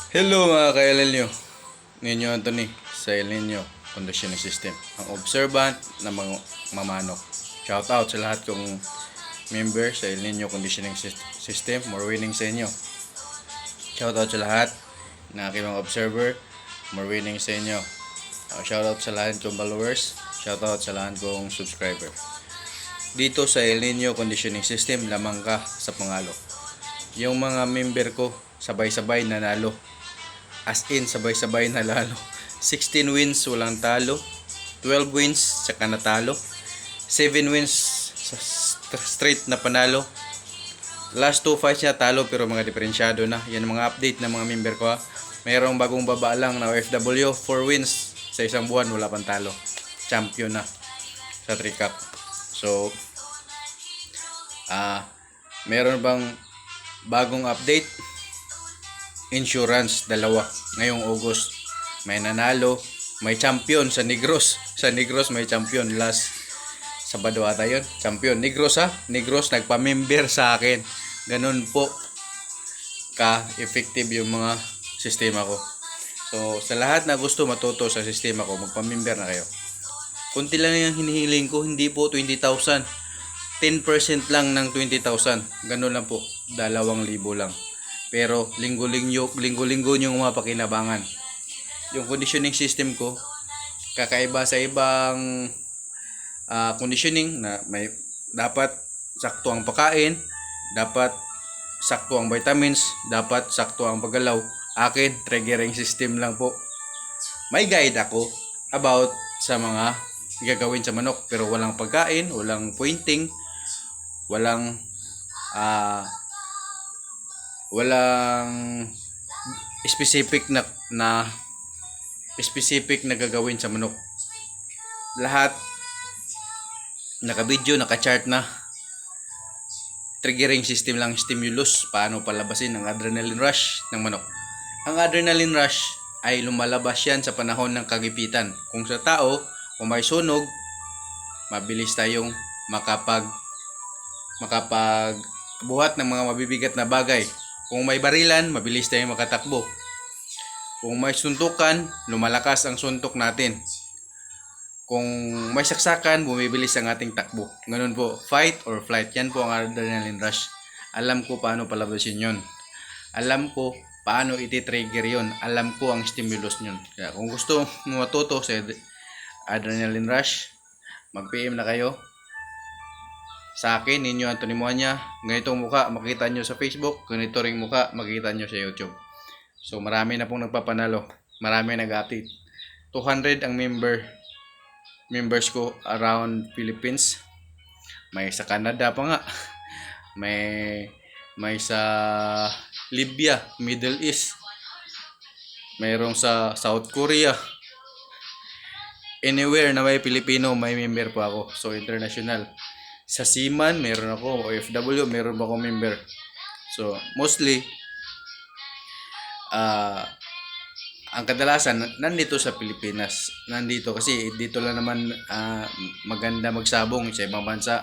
Hello mga ka-El Nino. Ninyo Anthony sa El Nino Conditioning System. Ang observant na mga mamanok. Shout out sa lahat kong member sa El Nino Conditioning System. More winning sa inyo. Shout out sa lahat na aking mga observer. More winning sa inyo. Shout out sa lahat kong followers. Shout out sa lahat kong subscriber. Dito sa El Nino Conditioning System, lamang ka sa pangalo. Yung mga member ko, sabay-sabay nanalo. As in, sabay-sabay na lalo. 16 wins, walang talo. 12 wins, saka natalo. 7 wins, straight na panalo. Last 2 fights niya talo pero mga diferensyado na. Yan mga update ng mga member ko ha. Mayroong bagong baba lang na OFW. 4 wins sa isang buwan, wala pang talo. Champion na sa 3 cup. So, meron bang bagong update? Insurance, dalawa. Ngayong August, may nanalo, may champion sa Negros. Sa Negros may champion. Last Sabado ata yun. Champion. Negros ha? Negros nagpa-member sa akin. Ganun po ka-effective yung mga sistema ko. So, sa lahat na gusto matuto sa sistema ko, magpa-member na kayo. Kunti lang yung hinihiling ko, hindi po 20,000. 10% lang ng 20,000. Ganun lang po. 2,000 lang. Pero linggo-linggo yung mapakinabangan. Yung conditioning system ko, kakaiba sa ibang conditioning na may dapat sakto ang pagkain, dapat sakto ang vitamins, dapat sakto ang paggalaw. Akin, triggering system lang po. May guide ako about sa mga gagawin sa manok, pero walang pagkain, walang pointing, walang specific na specific na gagawin sa manok. Lahat naka-video, naka-chart na. Triggering system lang, stimulus, paano palabasin ang adrenaline rush ng manok. Ang adrenaline rush ay lumalabas yan sa panahon ng kagipitan. Kung sa tao, kung may sunog, mabilis tayong makapagbuhat ng mga mabibigat na bagay. Kung may barilan, mabilis tayong makatakbo. Kung may suntukan, lumalakas ang suntok natin. Kung may saksakan, bumibilis ang ating takbo. Ganun po, fight or flight. Yan po ang adrenaline rush. Alam ko paano palabasin yon. Alam ko paano iti-trigger yon. Alam ko ang stimulus nyon. Kaya kung gusto mo matuto sa adrenaline rush, mag-PM na kayo sa akin, Ninyo Anthony Moanya. Ganitong muka makita nyo sa Facebook, ganito ring muka makita nyo sa YouTube. So marami na pong nagpapanalo, marami nag-update. 200 ang members ko around Philippines. May sa Canada pa nga. May sa Libya, Middle East. Mayroong sa South Korea. Anywhere na may Pilipino, may member po ako. So international. Sa Seaman, meron ako. OFW, meron ba akong member. So, mostly, ang kadalasan, nandito sa Pilipinas. Nandito kasi dito lang naman maganda magsabong sa ibang bansa.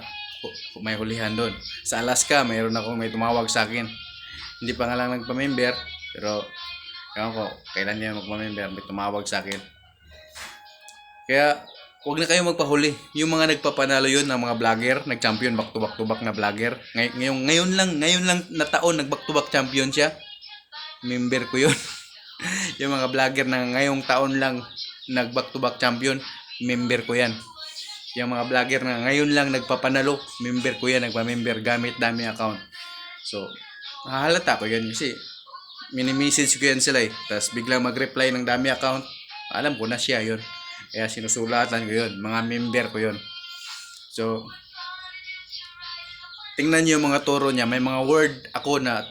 May hulihan doon. Sa Alaska, meron ako may tumawag sa akin. Hindi pa nga lang nagpa-member, pero ewan ko, kailan niya magpa-member, may tumawag sa akin. Kaya, huwag na kayo magpahuli. Yung mga nagpapanalo yun ng mga vlogger, nag-champion back to back na vlogger. Ngayon lang na taon nag back to back champion siya. Member ko yun. Yung mga vlogger na ngayong taon lang nag back to back champion, member ko yan. Yung mga vlogger na ngayon lang nagpapanalo, member ko yan, nagpa-member gamit dami account. So, hahalata ko yan kasi mini-message ko yan sila eh. Tapos biglang mag-reply ng dami account, alam ko na siya yun. Kaya sinusulatan ko yun. Mga member ko yun. So, tingnan nyo yung mga turo niya. May mga word ako na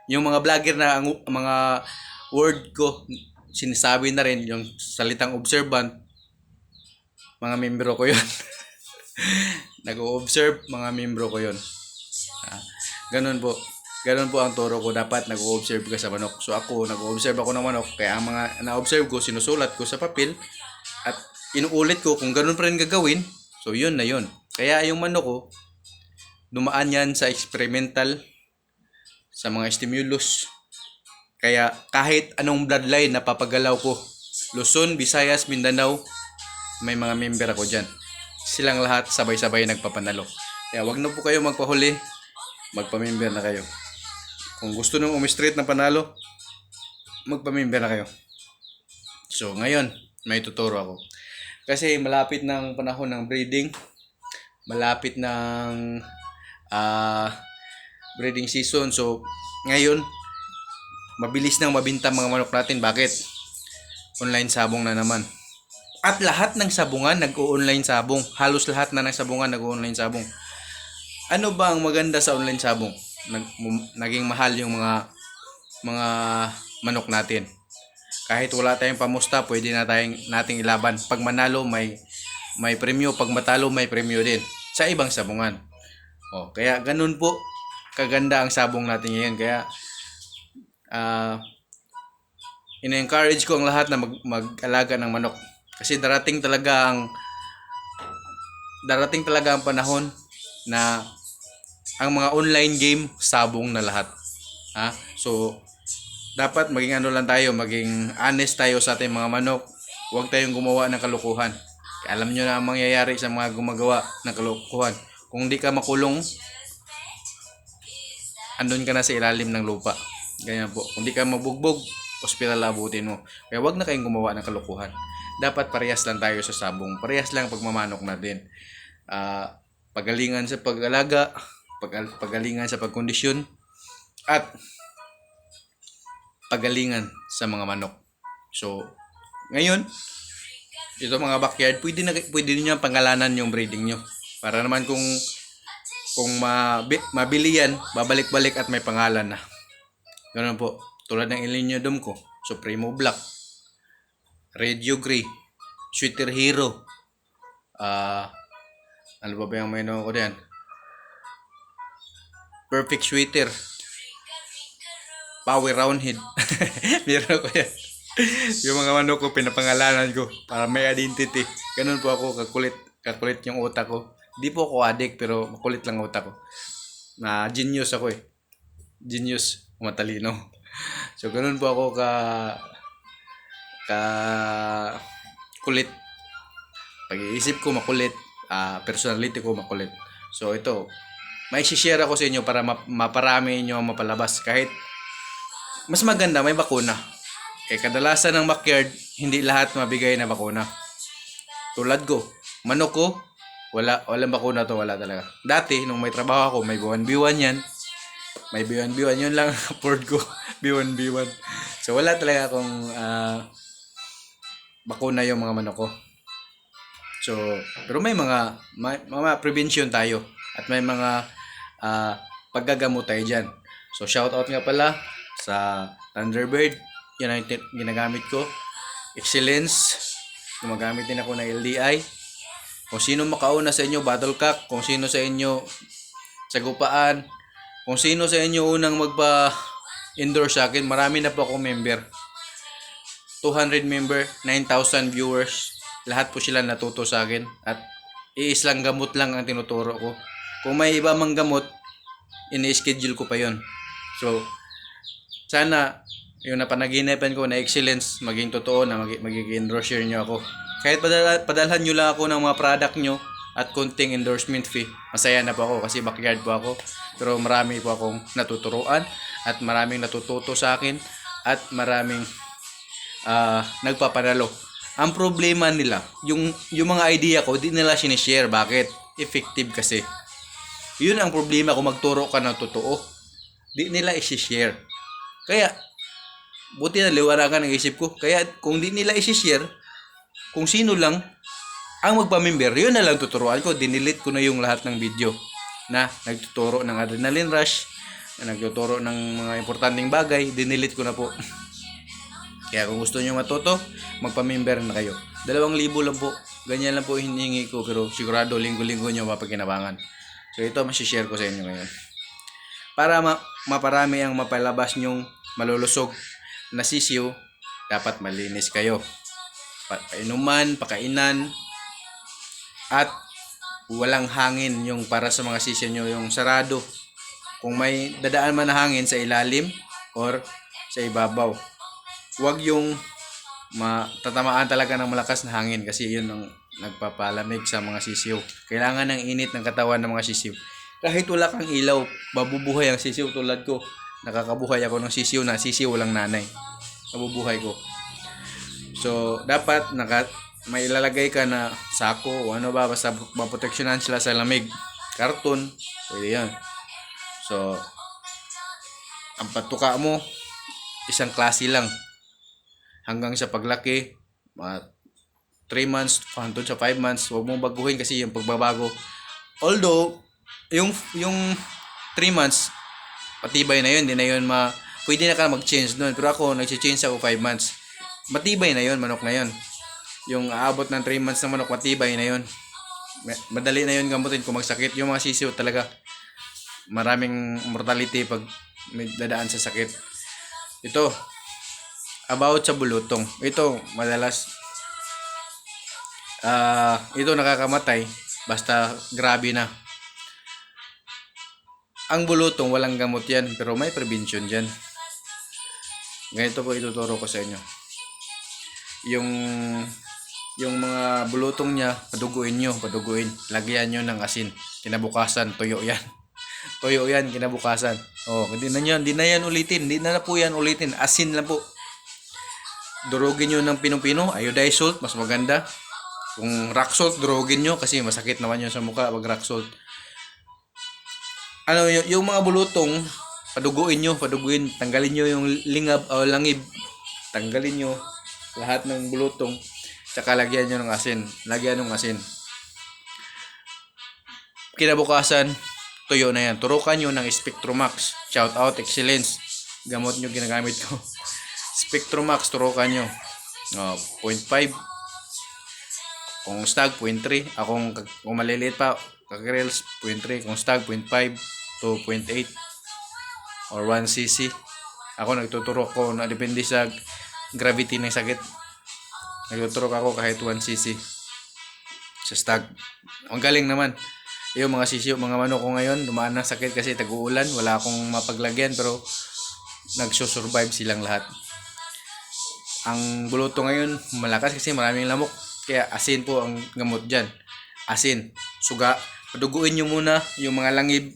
yung mga vlogger na ang mga word ko sinasabi na rin yung salitang observant. Mga membro ko yun. Nag-o-observe, mga membro ko yun. Ganun po. Ganun po ang turo ko. Dapat nag-o-observe ka sa manok. So ako, nag-o-observe ako ng manok. Kaya ang mga na-observe ko, sinusulat ko sa papel. At inuulit ko kung ganun pa rin gagawin. So yun na yun. Kaya yung manok ko, dumaan yan sa experimental, sa mga stimulus. Kaya kahit anong bloodline na papagalaw ko, Luzon, Visayas, Mindanao, may mga member ako dyan. Silang lahat sabay-sabay nagpapanalo. Kaya wag na po kayo magpahuli, magpamember na kayo. Kung gusto nung umi-straight na panalo, magpamember na kayo. So ngayon, may tuturo ako. Kasi malapit ng panahon ng breeding, malapit ng breeding season. So ngayon, mabilis nang mabinta mga manok natin. Bakit? Online sabong na naman. At lahat ng sabungan nag-o-online sabong. Halos lahat na ng sabungan nag-o-online sabong. Ano ba ang maganda sa online sabong? Naging mahal yung mga manok natin. Kahit wala tayong pamusta, pwede na nating ilaban. Pag manalo, may premyo. Pag matalo, may premyo din. Sa ibang sabungan. Kaya ganun po kaganda ang sabong natin ngayon. Kaya ina-encourage ko ang lahat na mag-alaga ng manok. Kasi darating talaga ang panahon na ang mga online game sabong na lahat. So dapat maging maging honest tayo sa ating mga manok. Huwag tayong gumawa ng kalukuhan. Alam nyo na ang mangyayari sa mga gumagawa ng kalukuhan. Kung di ka makulong, andun ka na sa ilalim ng lupa. Ganyan po. Kung di ka mabugbog, ospital abutin mo. Kaya wag na kayong gumawa ng kalukuhan. Dapat parehas lang tayo sa sabong. Parehas lang pagmamanok natin. Pagalingan sa pag-alaga, pagalingan sa pagkondisyon, at pagalingan sa mga manok. So, ngayon, ito mga backyard, pwede niyo pangalanan yung breeding nyo. Para naman kung mabili yan, babalik-balik at may pangalan na. Ganun po. Tulad ng Ilinyo Dom ko, Supremo Black, Radio Grey, Sweeter Hero, ano ba yung may ko diyan? Perfect Sweeter, Power Roundhead. Meron ko yan. Yung mga manok ko, pinapangalanan ko para may identity. Ganun po ako, kakulit yung utak ko. Di po ako addict, pero makulit lang utak ko. Na genius ako eh. Genius, matalino. So ganun po ako kulit. Pag-iisip ko makulit, personality ko makulit. So ito, may share ako sa inyo para maparami inyo mapalabas. Kahit mas maganda, may bakuna. Kadalasan ng backyard, hindi lahat mabigay na bakuna. Tulad ko, manok ko, walang bakuna to, wala talaga. Dati, nung may trabaho ako, may B1B1 yan. May B1B1, yun lang afford ko. B1B1. So, wala talaga akong bakuna yung mga manok ko. So, pero may mga prevention tayo. At may mga paggagamot tayo dyan. So, shout out nga pala sa Thunderbird. Yan ang ginagamit ko. Excellence. Gumagamit din ako ng LDI. Kung sino makauna sa inyo, Battlecock. Kung sino sa inyo, Sagupaan. Kung sino sa inyo unang magpa-endorse sa akin, marami na po akong member. 200 member, 9,000 viewers. Lahat po sila natuto sa akin. At iislang gamot lang ang tinuturo ko. Kung may iba mang gamot, ini-schedule ko pa yon. So, sana yung napanaginipan ko na excellence maging totoo na magiging endorser nyo ako. Kahit padalhan nyo lang ako ng mga product nyo at konting endorsement fee, masaya na po ako kasi backyard po ako. Pero marami po akong natuturuan at maraming natututo sa akin at maraming nagpapanalo. Ang problema nila, yung mga idea ko, di nila sinishare. Bakit? Effective kasi. Yun ang problema kung magturo ka ng totoo. Di nila isi-share. Kaya, buti na liwanagan ang isip ko. Kaya kung di nila isi-share, kung sino lang ang magpa-member, yun na lang tuturuan ko. Dinilit ko na yung lahat ng video na nagtuturo ng adrenaline rush, na nagtuturo ng mga importanteng bagay. Dinilit ko na po. Kaya kung gusto nyo matuto, magpa-member na kayo. 2,000 lang po. Ganyan lang po hinihingi ko, pero sigurado linggo-linggo nyo mapagkinabangan. So ito, masishare ko sa inyo ngayon. Para maparami ang mapalabas nyong malulusog na sisiyo, dapat malinis kayo. Painuman, pakainan, at walang hangin yung para sa mga sisiyo nyo, yung sarado. Kung may dadaan man na hangin sa ilalim or sa ibabaw. Huwag yung matatamaan talaga ng malakas na hangin kasi yun ang nagpapalamig sa mga sisiw. Kailangan ng init ng katawan ng mga sisiw. Kahit wala kang ilaw, mabubuhay ang sisiw tulad ko. Nakakabuhay ako ng sisiw na sisiw walang nanay. Mabubuhay ko. So, dapat may ilalagay ka na sako o ano ba, basta maproteksyonan sila sa lamig. Karton, pwede yan. So, ang patuka mo, isang klase lang. Hanggang sa paglaki, 3 months, hanggang sa 5 months, huwag mong baguhin kasi yung pagbabago. Although, yung 3 months, patibay na yun, hindi na yun pwede na ka mag-change doon. Pero ako, nag-change ako 5 months. Matibay na yun, manok na yun. Yung aabot ng 3 months na manok, matibay na yun. Madali na yun gamutin kung magsakit. Yung mga sisiw talaga, maraming mortality pag may dadaan sa sakit. Ito, about sa bulutong. Ito, madalas, ito nakakamatay, basta grabe na. Ang bulutong, walang gamot yan, pero may prevention dyan. Ganito po ituturo ko sa inyo. Yung mga bulutong niya, paduguin. Lagyan nyo ng asin. Kinabukasan, tuyo yan. Tuyo yan, kinabukasan. Hindi na yan ulitin. Hindi na po yan ulitin. Asin lang po. Durugin nyo ng pinong-pino. Iodized salt, mas maganda. Kung rock salt, durugin nyo kasi masakit naman yun sa mukha pag rock salt. Yung mga bulutong, paduguin. Tanggalin nyo yung lingab o langib. Tanggalin nyo lahat ng bulutong. Tsaka lagyan nyo ng asin. Kinabukasan, tuyo na yan. Turukan nyo ng Spectromax. Shout out, excellence. Gamot nyo ginagamit ko. Spectromax, turukan nyo. 0.5. Kung stag, 0.3. Kung maliliit pa, kakirels, 0.3. Kung stag, 0.5 to 0.8. Or 1 cc. Ako nagtuturo ko na depende sa gravity ng sakit. Nagtuturo ako kahit 1 cc sa stag. Ang galing naman. Yung mga sisiyo, mga manok ko ngayon, dumaan ng sakit kasi tag-uulan. Wala akong mapaglagyan pero nagsusurvive silang lahat. Ang buluto ngayon, malakas kasi maraming lamok. Kaya asin po ang gamot dyan. Asin, suga. Paduguin nyo muna yung mga langib.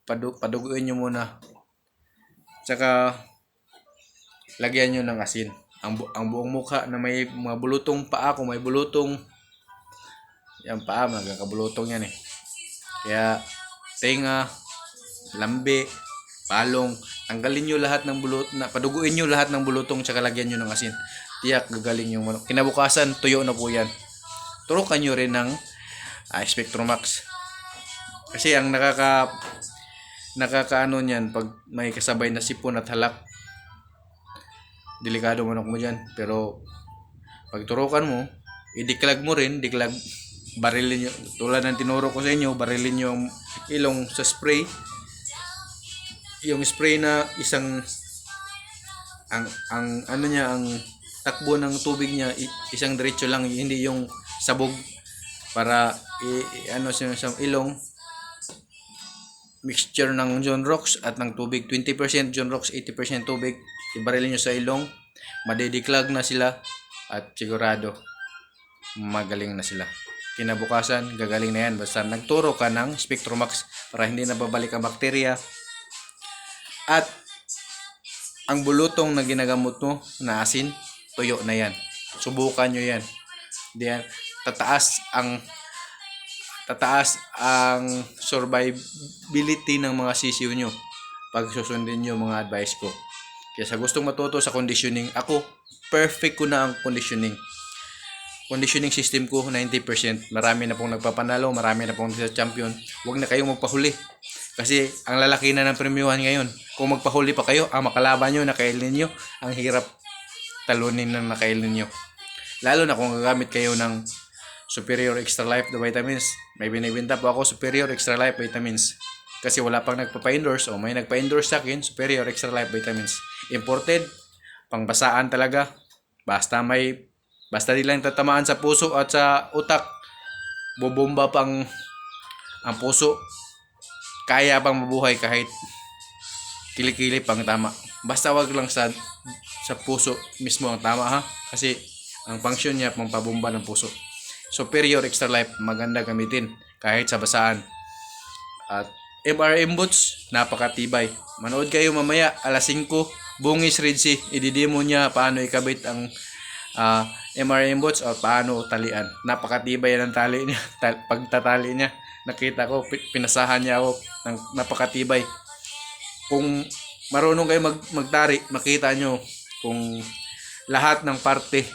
Paduguin nyo muna. Tsaka, lagyan nyo ng asin. Ang buong mukha na may mga bulutong paa, kung may bulutong, yan paa, magkakabulutong yan eh. Kaya, tenga, lambi, palong, tanggalin nyo lahat ng paduguin nyo lahat ng bulutong, tsaka lagyan nyo ng asin. Tiyak, gagaling yung manok. Kinabukasan, tuyo na po yan. Turukan nyo rin ng Spectromax. Kasi ang nakakaano niyan, pag may kasabay na sipon at halak, delikado manok mo dyan. Pero, pag turukan mo, idiklag mo rin, barilin nyo. Tulad ng tinuro ko sa inyo, barilin nyo yung ilong sa spray. Yung spray na ang takbo ng tubig niya, isang diretso lang, hindi yung sabog para sa ilong. Mixture ng John Rocks at ng tubig, 20% John Rocks, 80% tubig. Ibarilin nyo sa ilong, madidiklag na sila at sigurado magaling na sila. Kinabukasan, gagaling na yan. Basta nagturo ka ng Spectromax para hindi na babalik ang bakterya. At ang bulutong na ginagamot mo na asin, tuyo na yan. Subukan nyo yan. Diyan, tataas ang survivability ng mga sisiw nyo pag susundin nyo mga advice ko. Kaya sa gustong matuto sa conditioning, ako, perfect ko na ang conditioning. Conditioning system ko, 90%. Marami na pong nagpapanalo, marami na pong champion. Huwag na kayong magpahuli. Kasi ang lalaki na ng premiuhan ngayon. Kung magpahuli pa kayo, ang makalaban nyo, nakailin nyo, ang hirap talunin ng nakailin nyo. Lalo na kung gagamit kayo ng Superior Extra Life the vitamins. May binibenta po ako Superior Extra Life vitamins. Kasi wala pang nagpapa-endorse o may nagpa-endorse sa akin, Superior Extra Life vitamins. Imported, pangbasaan talaga. Basta di lang tatamaan sa puso at sa utak. Bobomba pang ang puso. Kaya pang mabuhay kahit kilikili pang tama. Basta wag lang sa puso mismo ang tama ha. Kasi ang function niya pampabomba ng puso. Superior Extra Life, maganda gamitin kahit sa basaan. At MRM Boots, napakatibay. Manood kayo mamaya alas 5, Bungis Red Sea. Ididemo niya paano ikabit ang MRM Boots o paano talian. Napakatibay ng tali niya. Pagtatali niya, nakita ko, pinasahan niya ako ng napakatibay. Kung marunong kayo magtari, makita nyo kung lahat ng parte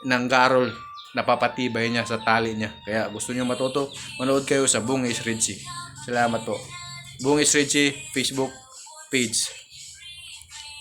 ng garol napapatibay niya sa tali niya. Kaya gusto niyo matuto, manood kayo sa Bungis Red Sea. Salamat po. Bungis Red Sea Facebook page.